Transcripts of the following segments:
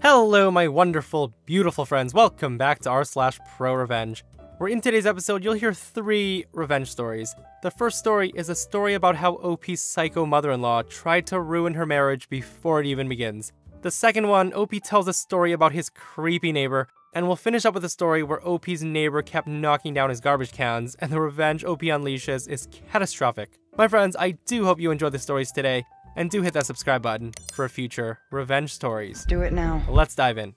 Hello my wonderful, beautiful friends, welcome back to r/ProRevenge, where in today's episode you'll hear 3 revenge stories. The first story is a story about how OP's psycho mother-in-law tried to ruin her marriage before it even begins. The second one, OP tells a story about his creepy neighbor, and we'll finish up with a story where OP's neighbor kept knocking down his garbage cans, and the revenge OP unleashes is catastrophic. My friends, I do hope you enjoyed the stories today, and do hit that subscribe button for future revenge stories. Do it now. Let's dive in.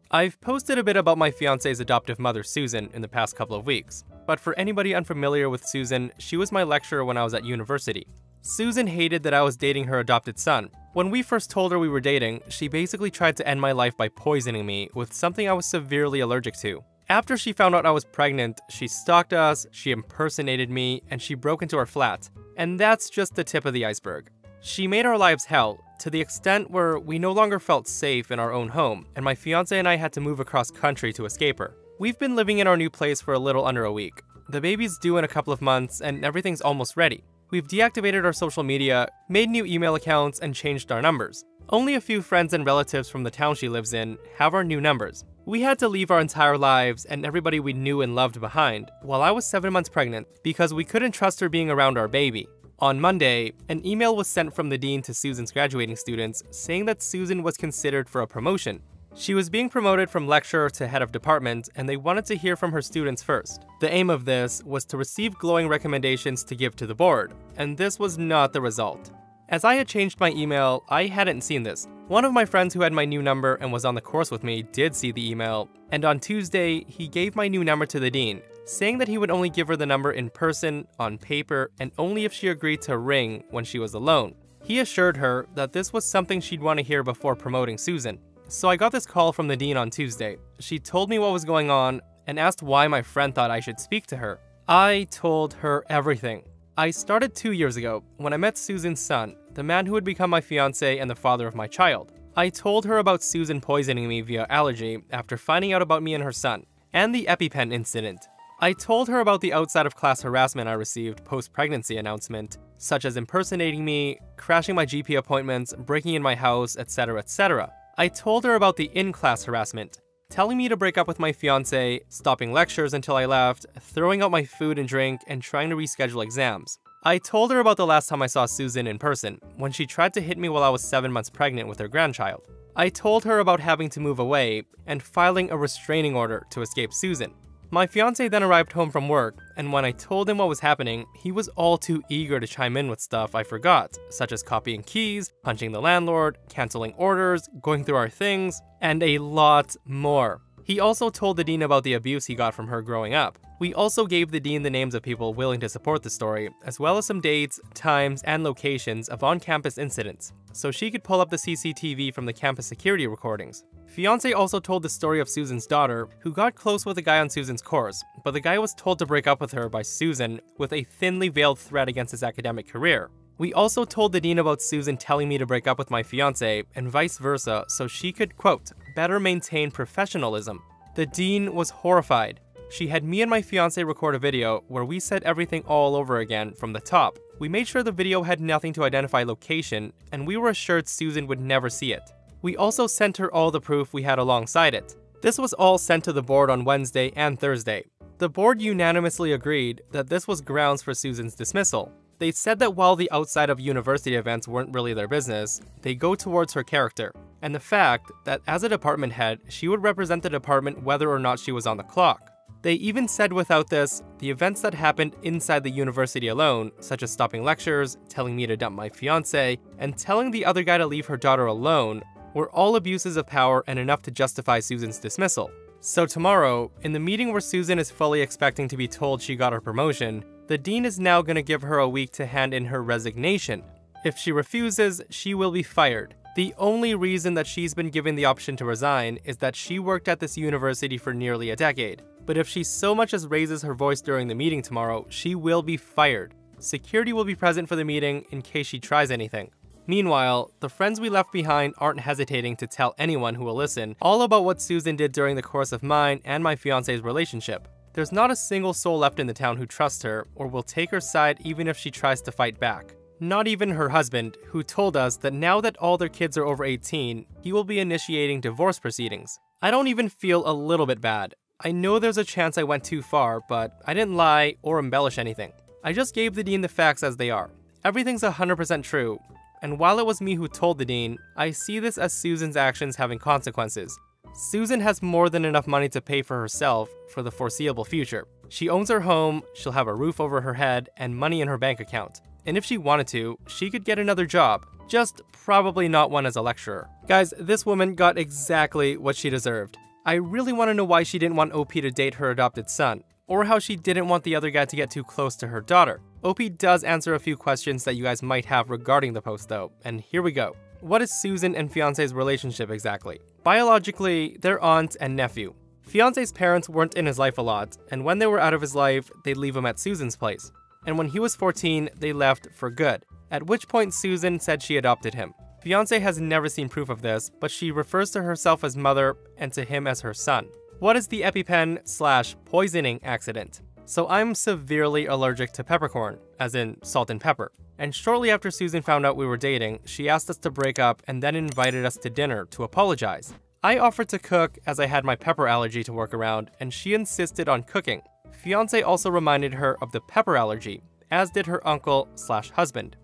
I've posted a bit about my fiance's adoptive mother, Susan, in the past couple of weeks. But for anybody unfamiliar with Susan, she was my lecturer when I was at university. Susan hated that I was dating her adopted son. When we first told her we were dating, she basically tried to end my life by poisoning me with something I was severely allergic to. After she found out I was pregnant, she stalked us, she impersonated me, and she broke into our flat. And that's just the tip of the iceberg. She made our lives hell, to the extent where we no longer felt safe in our own home, and my fiance and I had to move across country to escape her. We've been living in our new place for a little under a week. The baby's due in a couple of months, and everything's almost ready. We've deactivated our social media, made new email accounts, and changed our numbers. Only a few friends and relatives from the town she lives in have our new numbers. We had to leave our entire lives and everybody we knew and loved behind while I was 7 months pregnant because we couldn't trust her being around our baby. On Monday, an email was sent from the dean to Susan's graduating students saying that Susan was considered for a promotion. She was being promoted from lecturer to head of department, and they wanted to hear from her students first. The aim of this was to receive glowing recommendations to give to the board, and this was not the result. As I had changed my email, I hadn't seen this. One of my friends who had my new number and was on the course with me did see the email, and on Tuesday, he gave my new number to the dean, saying that he would only give her the number in person, on paper, and only if she agreed to ring when she was alone. He assured her that this was something she'd want to hear before promoting Susan. So I got this call from the dean on Tuesday. She told me what was going on and asked why my friend thought I should speak to her. I told her everything. I started 2 years ago when I met Susan's son, the man who would become my fiance and the father of my child. I told her about Susan poisoning me via allergy after finding out about me and her son, and the EpiPen incident. I told her about the outside of class harassment I received post-pregnancy announcement, such as impersonating me, crashing my GP appointments, breaking in my house, etc, etc. I told her about the in-class harassment, telling me to break up with my fiance, stopping lectures until I left, throwing out my food and drink, and trying to reschedule exams. I told her about the last time I saw Susan in person, when she tried to hit me while I was 7 months pregnant with her grandchild. I told her about having to move away and filing a restraining order to escape Susan. My fiance then arrived home from work, and when I told him what was happening, he was all too eager to chime in with stuff I forgot, such as copying keys, punching the landlord, canceling orders, going through our things, and a lot more. He also told the dean about the abuse he got from her growing up. We also gave the dean the names of people willing to support the story, as well as some dates, times, and locations of on-campus incidents, so she could pull up the CCTV from the campus security recordings. Fiance also told the story of Susan's daughter, who got close with a guy on Susan's course, but the guy was told to break up with her by Susan with a thinly veiled threat against his academic career. We also told the dean about Susan telling me to break up with my fiance, and vice versa, so she could, quote, better maintain professionalism. The dean was horrified. She had me and my fiance record a video where we said everything all over again from the top. We made sure the video had nothing to identify location, and we were assured Susan would never see it. We also sent her all the proof we had alongside it. This was all sent to the board on Wednesday and Thursday. The board unanimously agreed that this was grounds for Susan's dismissal. They said that while the outside of university events weren't really their business, they go towards her character, and the fact that as a department head, she would represent the department whether or not she was on the clock. They even said without this, the events that happened inside the university alone, such as stopping lectures, telling me to dump my fiance, and telling the other guy to leave her daughter alone, were all abuses of power and enough to justify Susan's dismissal. So tomorrow, in the meeting where Susan is fully expecting to be told she got her promotion, the dean is now going to give her a week to hand in her resignation. If she refuses, she will be fired. The only reason that she's been given the option to resign is that she worked at this university for nearly a decade. But if she so much as raises her voice during the meeting tomorrow, she will be fired. Security will be present for the meeting in case she tries anything. Meanwhile, the friends we left behind aren't hesitating to tell anyone who will listen all about what Susan did during the course of mine and my fiance's relationship. There's not a single soul left in the town who trusts her or will take her side even if she tries to fight back. Not even her husband, who told us that now that all their kids are over 18, he will be initiating divorce proceedings. I don't even feel a little bit bad. I know there's a chance I went too far, but I didn't lie or embellish anything. I just gave the dean the facts as they are. Everything's 100% true, and while it was me who told the dean, I see this as Susan's actions having consequences. Susan has more than enough money to pay for herself for the foreseeable future. She owns her home, she'll have a roof over her head, and money in her bank account. And if she wanted to, she could get another job, just probably not one as a lecturer. Guys, this woman got exactly what she deserved. I really want to know why she didn't want OP to date her adopted son, or how she didn't want the other guy to get too close to her daughter. OP does answer a few questions that you guys might have regarding the post though, and here we go. What is Susan and fiance's relationship exactly? Biologically, they're aunt and nephew. Fiance's parents weren't in his life a lot, and when they were out of his life, they'd leave him at Susan's place. And when he was 14, they left for good, at which point Susan said she adopted him. Fiance has never seen proof of this, but she refers to herself as mother and to him as her son. What is the EpiPen/poisoning accident? So I'm severely allergic to peppercorn, as in salt and pepper. And shortly after Susan found out we were dating, she asked us to break up and then invited us to dinner to apologize. I offered to cook as I had my pepper allergy to work around, and she insisted on cooking. Fiance also reminded her of the pepper allergy, as did her uncle/husband.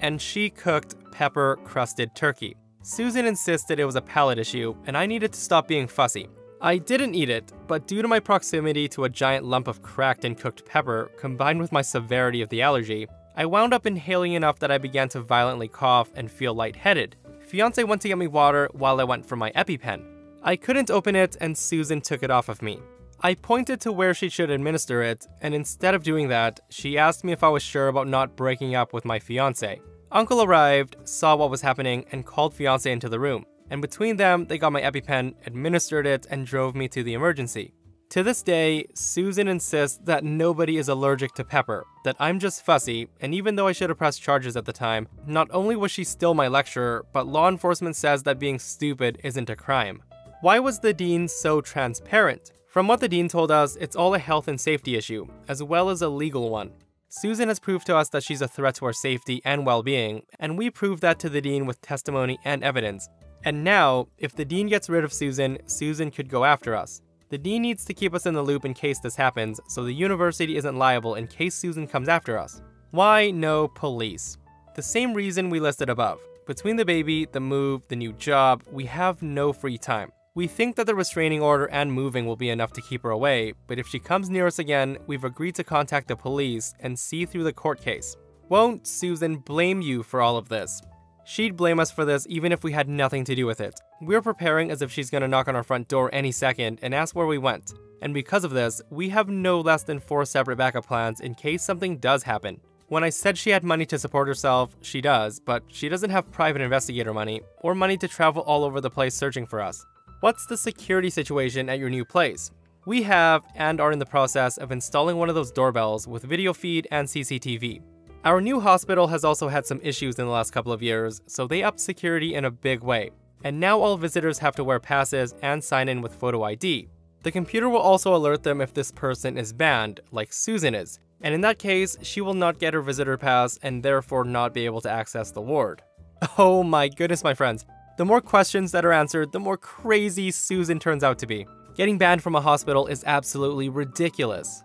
And she cooked pepper-crusted turkey. Susan insisted it was a palate issue, and I needed to stop being fussy. I didn't eat it, but due to my proximity to a giant lump of cracked and cooked pepper, combined with my severity of the allergy, I wound up inhaling enough that I began to violently cough and feel lightheaded. Fiance went to get me water while I went for my EpiPen. I couldn't open it and Susan took it off of me. I pointed to where she should administer it, and instead of doing that, she asked me if I was sure about not breaking up with my fiance. Uncle arrived, saw what was happening, and called fiance into the room. And between them, they got my EpiPen, administered it, and drove me to the emergency. To this day, Susan insists that nobody is allergic to pepper, that I'm just fussy, and even though I should have pressed charges at the time, not only was she still my lecturer, but law enforcement says that being stupid isn't a crime. Why was the dean so transparent? From what the dean told us, it's all a health and safety issue, as well as a legal one. Susan has proved to us that she's a threat to our safety and well-being, and we proved that to the dean with testimony and evidence. And now, if the dean gets rid of Susan, Susan could go after us. The dean needs to keep us in the loop in case this happens, so the university isn't liable in case Susan comes after us. Why no police? The same reason we listed above. Between the baby, the move, the new job, we have no free time. We think that the restraining order and moving will be enough to keep her away, but if she comes near us again, we've agreed to contact the police and see through the court case. Won't Susan blame you for all of this? She'd blame us for this even if we had nothing to do with it. We're preparing as if she's gonna knock on our front door any second and ask where we went. And because of this, we have no less than 4 separate backup plans in case something does happen. When I said she had money to support herself, she does, but she doesn't have private investigator money or money to travel all over the place searching for us. What's the security situation at your new place? We have and are in the process of installing one of those doorbells with video feed and CCTV. Our new hospital has also had some issues in the last couple of years, so they upped security in a big way. And now all visitors have to wear passes and sign in with photo ID. The computer will also alert them if this person is banned, like Susan is. And in that case, she will not get her visitor pass and therefore not be able to access the ward. Oh my goodness, my friends. The more questions that are answered, the more crazy Susan turns out to be. Getting banned from a hospital is absolutely ridiculous.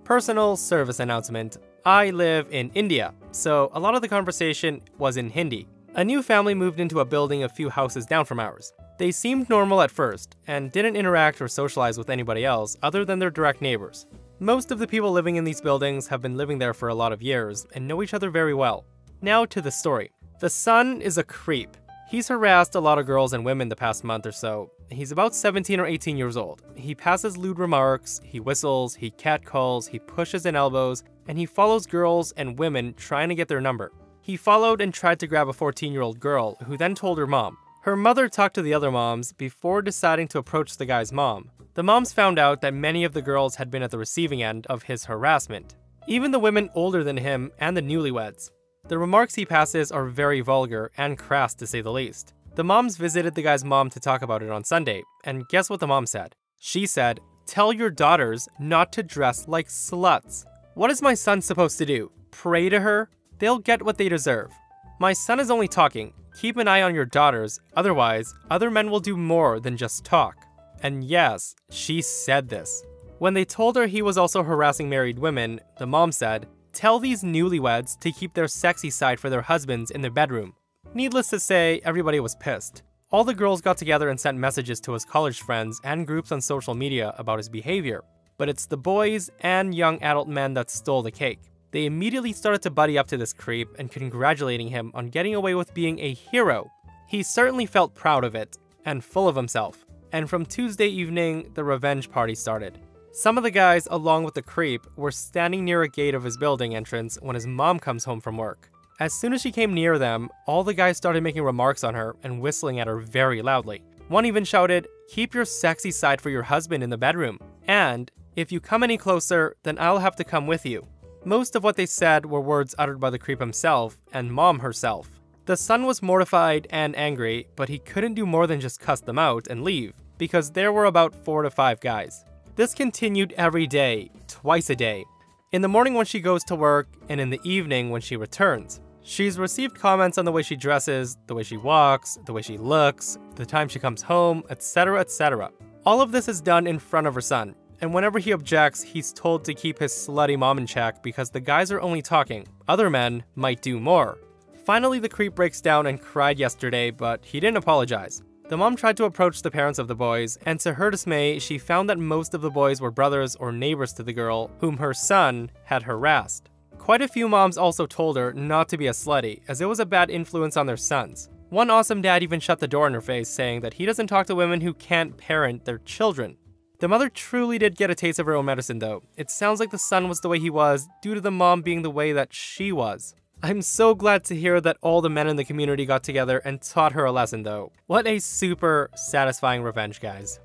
Personal service announcement. I live in India, so a lot of the conversation was in Hindi. A new family moved into a building a few houses down from ours. They seemed normal at first, and didn't interact or socialize with anybody else other than their direct neighbors. Most of the people living in these buildings have been living there for a lot of years and know each other very well. Now to the story. The son is a creep. He's harassed a lot of girls and women the past month or so. He's about 17 or 18 years old. He passes lewd remarks, he whistles, he catcalls, he pushes and elbows, and he follows girls and women trying to get their number. He followed and tried to grab a 14-year-old girl, who then told her mom. Her mother talked to the other moms before deciding to approach the guy's mom. The moms found out that many of the girls had been at the receiving end of his harassment. Even the women older than him and the newlyweds. The remarks he passes are very vulgar and crass to say the least. The moms visited the guy's mom to talk about it on Sunday, and guess what the mom said? She said, "Tell your daughters not to dress like sluts." What is my son supposed to do? pray to her, they'll get what they deserve. My son is only talking. Keep an eye on your daughters, otherwise, other men will do more than just talk. And yes, she said this. When they told her he was also harassing married women, the mom said, "Tell these newlyweds to keep their sexy side for their husbands in their bedroom." Needless to say, everybody was pissed. All the girls got together and sent messages to his college friends and groups on social media about his behavior. But it's the boys and young adult men that stole the cake. They immediately started to buddy up to this creep and congratulating him on getting away with being a hero. He certainly felt proud of it, and full of himself. And from Tuesday evening, the revenge party started. Some of the guys, along with the creep, were standing near a gate of his building entrance when his mom comes home from work. As soon as she came near them, all the guys started making remarks on her and whistling at her very loudly. One even shouted, "Keep your sexy side for your husband in the bedroom," and, "If you come any closer, then I'll have to come with you." Most of what they said were words uttered by the creep himself and mom herself. The son was mortified and angry, but he couldn't do more than just cuss them out and leave, because there were about 4 to 5 guys. This continued every day, twice a day. In the morning when she goes to work, and in the evening when she returns. She's received comments on the way she dresses, the way she walks, the way she looks, the time she comes home, etc, etc. All of this is done in front of her son, and whenever he objects, he's told to keep his slutty mom in check because the guys are only talking. Other men might do more. Finally, the creep breaks down and cried yesterday, but he didn't apologize. The mom tried to approach the parents of the boys, and to her dismay, she found that most of the boys were brothers or neighbors to the girl, whom her son had harassed. Quite a few moms also told her not to be a slutty, as it was a bad influence on their sons. One awesome dad even shut the door in her face, saying that he doesn't talk to women who can't parent their children. The mother truly did get a taste of her own medicine though. It sounds like the son was the way he was, due to the mom being the way that she was. I'm so glad to hear that all the men in the community got together and taught her a lesson though. What a super satisfying revenge, guys.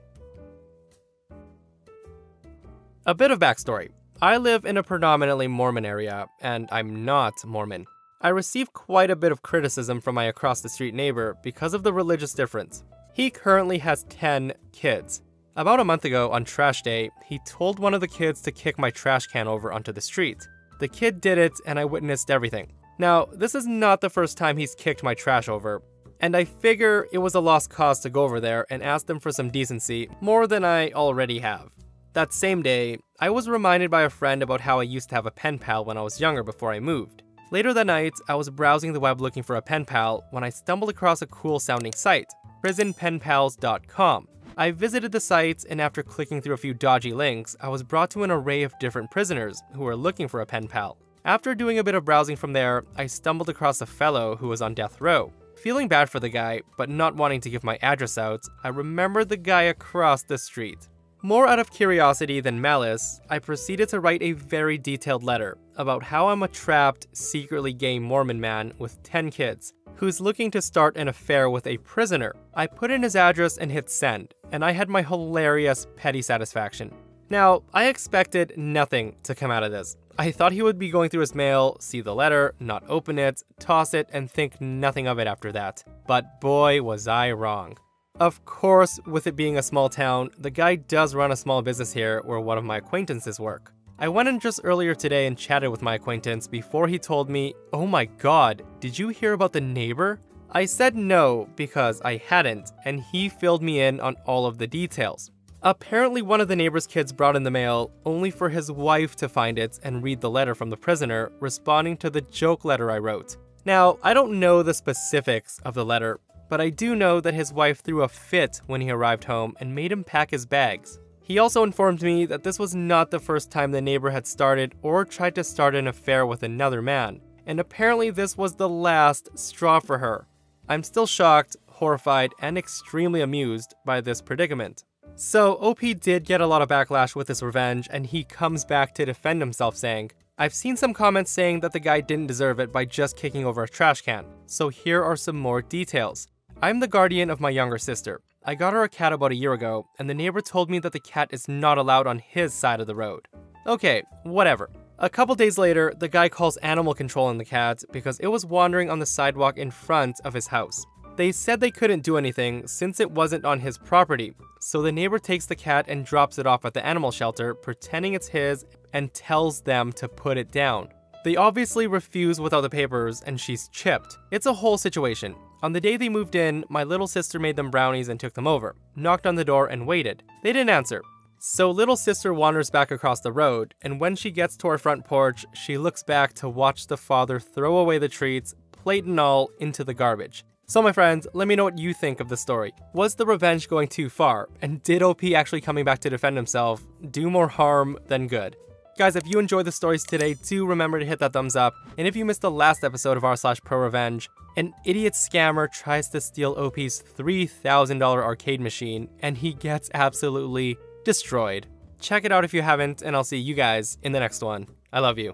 A bit of backstory. I live in a predominantly Mormon area, and I'm not Mormon. I receive quite a bit of criticism from my across-the-street neighbor because of the religious difference. He currently has 10 kids. About a month ago, on trash day, he told one of the kids to kick my trash can over onto the street. The kid did it, and I witnessed everything. Now, this is not the first time he's kicked my trash over, and I figure it was a lost cause to go over there and ask them for some decency, more than I already have. That same day, I was reminded by a friend about how I used to have a pen pal when I was younger before I moved. Later that night, I was browsing the web looking for a pen pal when I stumbled across a cool sounding site, prisonpenpals.com. I visited the site, and after clicking through a few dodgy links, I was brought to an array of different prisoners who were looking for a pen pal. After doing a bit of browsing from there, I stumbled across a fellow who was on death row. Feeling bad for the guy, but not wanting to give my address out, I remembered the guy across the street. More out of curiosity than malice, I proceeded to write a very detailed letter about how I'm a trapped, secretly gay Mormon man with 10 kids, who's looking to start an affair with a prisoner. I put in his address and hit send, and I had my hilarious petty satisfaction. Now, I expected nothing to come out of this. I thought he would be going through his mail, see the letter, not open it, toss it, and think nothing of it after that. But boy, was I wrong. Of course, with it being a small town, the guy does run a small business here where one of my acquaintances work. I went in just earlier today and chatted with my acquaintance before he told me, "Oh my god, did you hear about the neighbor?" I said no because I hadn't, and he filled me in on all of the details. Apparently one of the neighbor's kids brought in the mail, only for his wife to find it and read the letter from the prisoner, responding to the joke letter I wrote. Now, I don't know the specifics of the letter, but I do know that his wife threw a fit when he arrived home and made him pack his bags. He also informed me that this was not the first time the neighbor had started or tried to start an affair with another man, and apparently this was the last straw for her. I'm still shocked, horrified, and extremely amused by this predicament. So OP did get a lot of backlash with this revenge, and he comes back to defend himself saying, "I've seen some comments saying that the guy didn't deserve it by just kicking over a trash can, so here are some more details. I'm the guardian of my younger sister. I got her a cat about a year ago, and the neighbor told me that the cat is not allowed on his side of the road." Okay, whatever. A couple days later, the guy calls animal control on the cat because it was wandering on the sidewalk in front of his house. They said they couldn't do anything since it wasn't on his property, so the neighbor takes the cat and drops it off at the animal shelter, pretending it's his, and tells them to put it down. They obviously refuse without the papers and she's chipped. It's a whole situation. On the day they moved in, my little sister made them brownies and took them over, knocked on the door and waited. They didn't answer. So little sister wanders back across the road, and when she gets to our front porch, she looks back to watch the father throw away the treats, plate and all, into the garbage. So my friends, let me know what you think of the story. Was the revenge going too far? And did OP actually coming back to defend himself do more harm than good? Guys, if you enjoyed the stories today, do remember to hit that thumbs up. And if you missed the last episode of r/ProRevenge, an idiot scammer tries to steal OP's $3,000 arcade machine, and he gets absolutely destroyed. Check it out if you haven't, and I'll see you guys in the next one. I love you.